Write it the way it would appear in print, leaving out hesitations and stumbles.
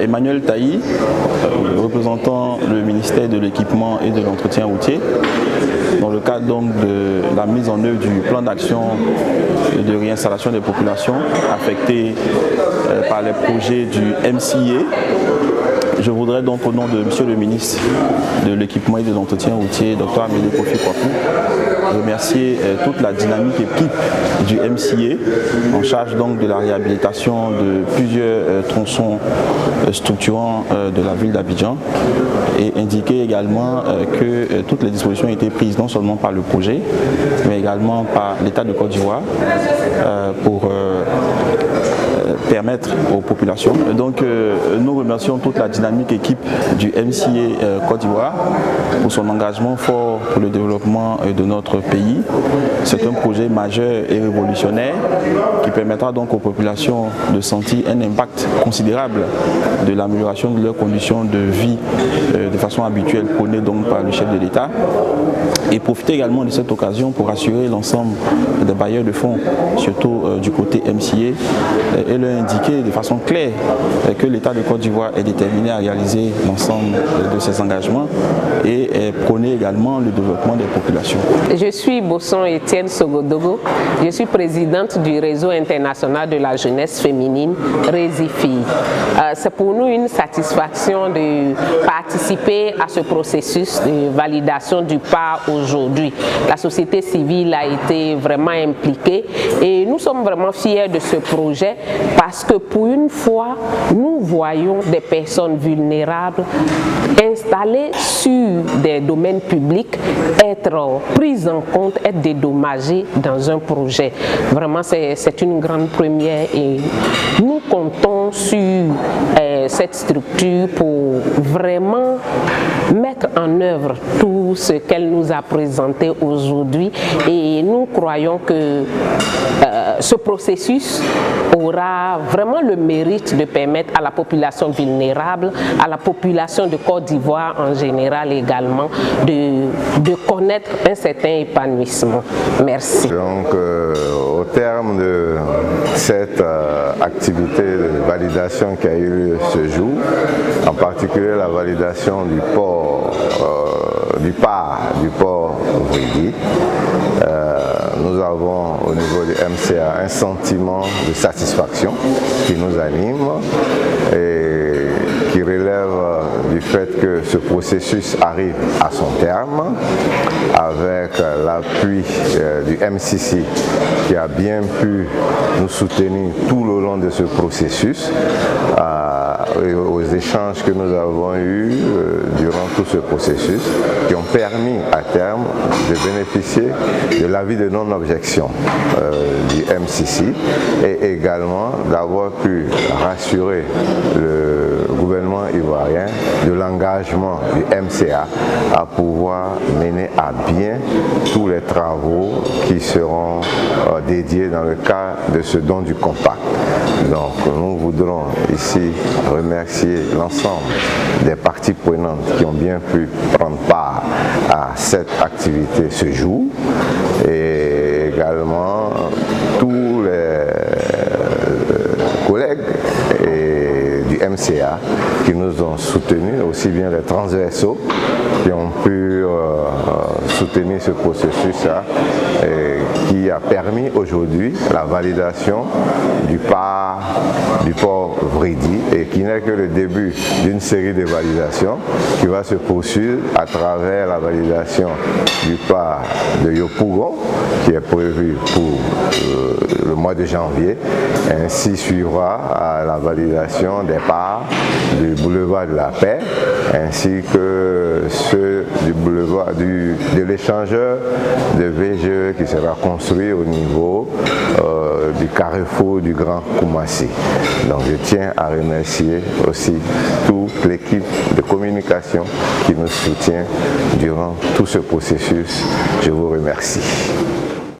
Emmanuel Taï, représentant le ministère de l'Équipement et de l'Entretien routier, dans le cadre donc de la mise en œuvre du plan d'action de réinstallation des populations affectées par les projets du MCA. Je voudrais donc au nom de Monsieur le ministre de l'Équipement et de l'Entretien routier, Dr Amédée Kofi Kwaku, remercier toute la dynamique équipe du MCA en charge donc de la réhabilitation de plusieurs tronçons structurants de la ville d'Abidjan et indiquer également que toutes les dispositions ont été prises non seulement par le projet mais également par l'État de Côte d'Ivoire pour permettre aux populations. Donc nous remercions toute la dynamique équipe du MCA Côte d'Ivoire pour son engagement fort pour le développement de notre pays. C'est un projet majeur et révolutionnaire qui permettra donc aux populations de sentir un impact considérable de l'amélioration de leurs conditions de vie de façon habituelle prônée donc par le chef de l'État, et profiter également de cette occasion pour rassurer l'ensemble des bailleurs de fonds, surtout du côté MCA, et leur indiquer de façon claire que l'État de Côte d'Ivoire est déterminé à réaliser l'ensemble de ses engagements et prôner également le développement des populations. Je suis Bosson Etienne Sogodogo, je suis présidente du réseau international de la jeunesse féminine RESIFI. C'est pour nous une satisfaction de participer à ce processus de validation du PAR aujourd'hui. La société civile a été vraiment impliquée et nous sommes vraiment fiers de ce projet parce que pour une fois, nous voyons des personnes vulnérables installées sur des domaines publics être prises en compte, être dédommagées dans un projet. Vraiment, c'est une grande première et nous comptons sur cette structure pour vraiment mettre en œuvre tout ce qu'elle nous a présenté aujourd'hui et nous croyons que ce processus aura vraiment le mérite de permettre à la population vulnérable, à la population de Côte d'Ivoire en général également, de connaître un certain épanouissement. Merci. Donc, au terme de cette activité de validation qui a eu lieu ce jour, en particulier la validation du port Vridi, nous avons au niveau du MCA un sentiment de satisfaction qui nous anime et qui relève du fait que ce processus arrive à son terme avec l'appui du MCC qui a bien pu nous soutenir tout le long de ce processus et aux échanges que nous avons eus durant tout ce processus qui ont permis à terme de bénéficier de l'avis de non-objection du MCC et également d'avoir pu rassurer le gouvernement ivoirien de l'engagement du MCA à pouvoir mener à bien tous les travaux qui seront dédiés dans le cadre de ce don du compact. Donc nous voudrons ici remercier l'ensemble des parties prenantes qui ont bien pu prendre part à cette activité ce jour et également tous les collègues du MCA qui nous ont soutenus, aussi bien les transversaux qui ont pu soutenir ce processus-là et qui a permis aujourd'hui la validation du port Vridi et qui n'est que le début d'une série de validations qui va se poursuivre à travers la validation du port de Yopougon qui est prévu pour le mois de janvier. Ainsi suivra la validation des parts du boulevard de la Paix ainsi que ceux du boulevard de l'échangeur de VGE qui sera construit au niveau du carrefour du Grand Koumassi. Donc je tiens à remercier aussi toute l'équipe de communication qui nous soutient durant tout ce processus. Je vous remercie.